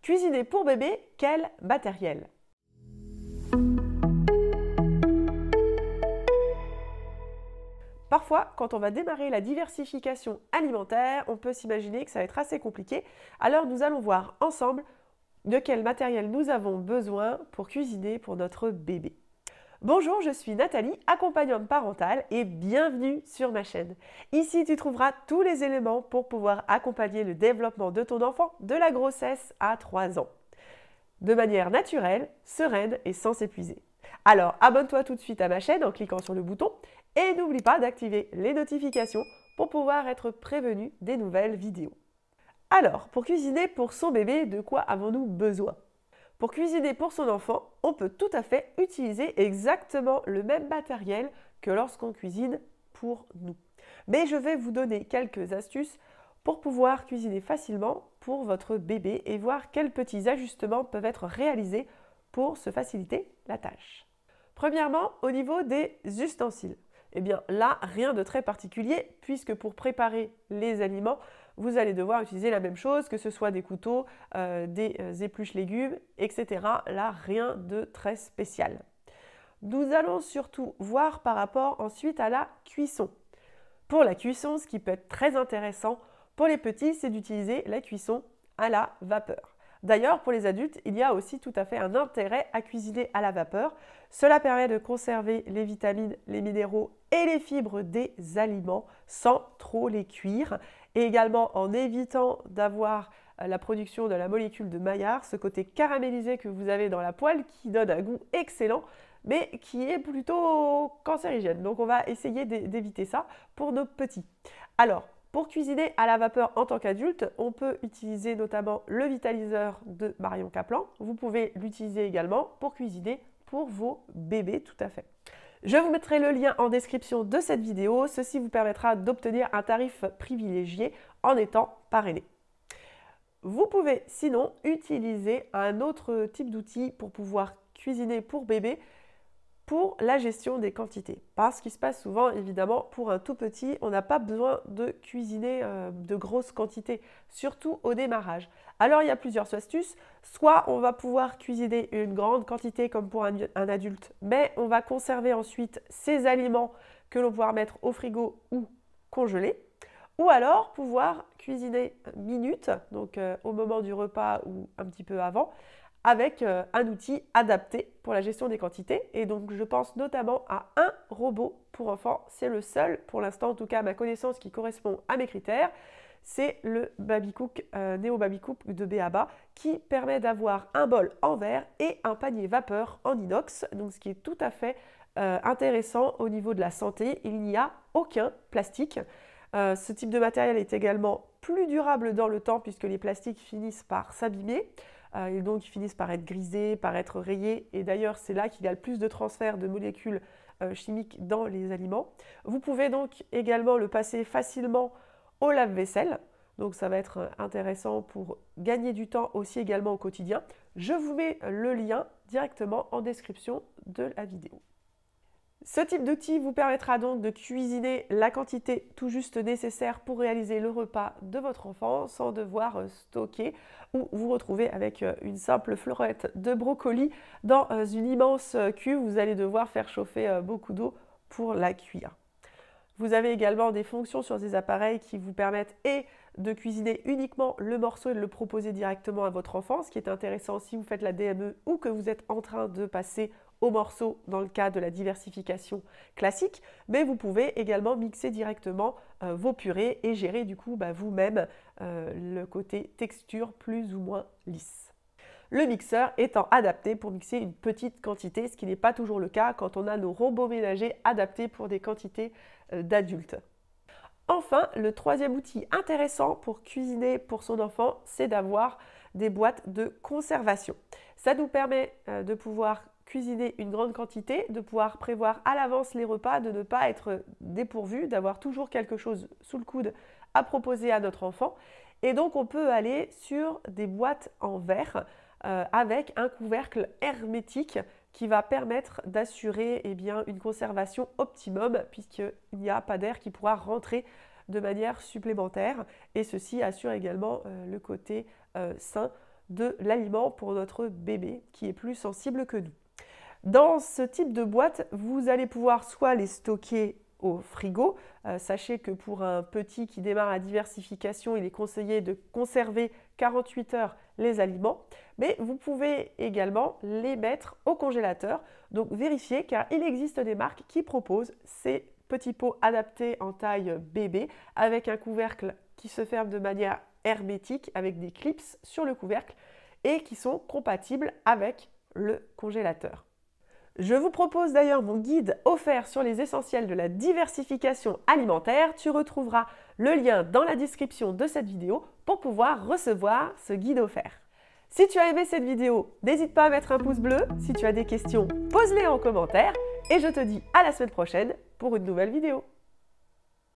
Cuisiner pour bébé, quel matériel? Parfois, quand on va démarrer la diversification alimentaire, on peut s'imaginer que ça va être assez compliqué. Alors nous allons voir ensemble de quel matériel nous avons besoin pour cuisiner pour notre bébé. Bonjour, je suis Nathalie, accompagnante parentale et bienvenue sur ma chaîne. Ici, tu trouveras tous les éléments pour pouvoir accompagner le développement de ton enfant de la grossesse à 3 ans. De manière naturelle, sereine et sans s'épuiser. Alors, abonne-toi tout de suite à ma chaîne en cliquant sur le bouton et n'oublie pas d'activer les notifications pour pouvoir être prévenu des nouvelles vidéos. Alors, pour cuisiner pour son bébé, de quoi avons-nous besoin? Pour cuisiner pour son enfant, on peut tout à fait utiliser exactement le même matériel que lorsqu'on cuisine pour nous. Mais je vais vous donner quelques astuces pour pouvoir cuisiner facilement pour votre bébé et voir quels petits ajustements peuvent être réalisés pour se faciliter la tâche. Premièrement, au niveau des ustensiles. Eh bien là, rien de très particulier puisque pour préparer les aliments, vous allez devoir utiliser la même chose, que ce soit des couteaux, des épluches légumes, etc. Là, rien de très spécial. Nous allons surtout voir par rapport ensuite à la cuisson. Pour la cuisson, ce qui peut être très intéressant pour les petits, c'est d'utiliser la cuisson à la vapeur. D'ailleurs, pour les adultes, il y a aussi tout à fait un intérêt à cuisiner à la vapeur. Cela permet de conserver les vitamines, les minéraux et les fibres des aliments sans trop les cuire. Et également en évitant d'avoir la production de la molécule de Maillard, ce côté caramélisé que vous avez dans la poêle qui donne un goût excellent, mais qui est plutôt cancérigène. Donc on va essayer d'éviter ça pour nos petits. Alors, pour cuisiner à la vapeur en tant qu'adulte, on peut utiliser notamment le vitaliseur de Marion Caplan. Vous pouvez l'utiliser également pour cuisiner pour vos bébés, tout à fait. Je vous mettrai le lien en description de cette vidéo. Ceci vous permettra d'obtenir un tarif privilégié en étant parrainé. Vous pouvez sinon utiliser un autre type d'outil pour pouvoir cuisiner pour bébé pour la gestion des quantités. Parce qu'il se passe souvent, évidemment, pour un tout petit, on n'a pas besoin de cuisiner de grosses quantités, surtout au démarrage. Alors, il y a plusieurs astuces. Soit on va pouvoir cuisiner une grande quantité comme pour un adulte, mais on va conserver ensuite ces aliments que l'on pourra mettre au frigo ou congeler. Ou alors pouvoir cuisiner minutes, donc au moment du repas ou un petit peu avant, avec un outil adapté pour la gestion des quantités. Et donc, je pense notamment à un robot pour enfants. C'est le seul, pour l'instant, en tout cas, à ma connaissance, qui correspond à mes critères. C'est le Babycook, Neo Babycook de B.A.B.A. qui permet d'avoir un bol en verre et un panier vapeur en inox. Donc, ce qui est tout à fait intéressant au niveau de la santé. Il n'y a aucun plastique. Ce type de matériel est également plus durable dans le temps puisque les plastiques finissent par s'abîmer. Et donc ils finissent par être grisés, par être rayés. Et d'ailleurs, c'est là qu'il y a le plus de transfert de molécules chimiques dans les aliments. Vous pouvez donc également le passer facilement au lave-vaisselle. Donc ça va être intéressant pour gagner du temps aussi également au quotidien. Je vous mets le lien directement en description de la vidéo. Ce type d'outil vous permettra donc de cuisiner la quantité tout juste nécessaire pour réaliser le repas de votre enfant sans devoir stocker ou vous retrouver avec une simple fleurette de brocoli dans une immense cuve. Vous allez devoir faire chauffer beaucoup d'eau pour la cuire. Vous avez également des fonctions sur ces appareils qui vous permettent de cuisiner uniquement le morceau et de le proposer directement à votre enfant, ce qui est intéressant si vous faites la DME ou que vous êtes en train de passer au morceau dans le cas de la diversification classique, mais vous pouvez également mixer directement vos purées et gérer du coup vous-même le côté texture plus ou moins lisse. Le mixeur étant adapté pour mixer une petite quantité, ce qui n'est pas toujours le cas quand on a nos robots ménagers adaptés pour des quantités d'adultes. Enfin, le troisième outil intéressant pour cuisiner pour son enfant, c'est d'avoir des boîtes de conservation. Ça nous permet de pouvoir cuisiner une grande quantité, de pouvoir prévoir à l'avance les repas, de ne pas être dépourvu, d'avoir toujours quelque chose sous le coude à proposer à notre enfant. Et donc, on peut aller sur des boîtes en verre avec un couvercle hermétique qui va permettre d'assurer une conservation optimum puisqu'il n'y a pas d'air qui pourra rentrer de manière supplémentaire et ceci assure également le côté sain de l'aliment pour notre bébé qui est plus sensible que nous. Dans ce type de boîte, vous allez pouvoir soit les stocker au frigo. Sachez que pour un petit qui démarre la diversification, il est conseillé de conserver 48 heures les aliments, mais vous pouvez également les mettre au congélateur. Donc vérifiez, car il existe des marques qui proposent ces petits pots adaptés en taille bébé avec un couvercle qui se ferme de manière hermétique avec des clips sur le couvercle et qui sont compatibles avec le congélateur. Je vous propose d'ailleurs mon guide offert sur les essentiels de la diversification alimentaire. Tu retrouveras le lien dans la description de cette vidéo pour pouvoir recevoir ce guide offert. Si tu as aimé cette vidéo, n'hésite pas à mettre un pouce bleu. Si tu as des questions, pose-les en commentaire. Et je te dis à la semaine prochaine pour une nouvelle vidéo.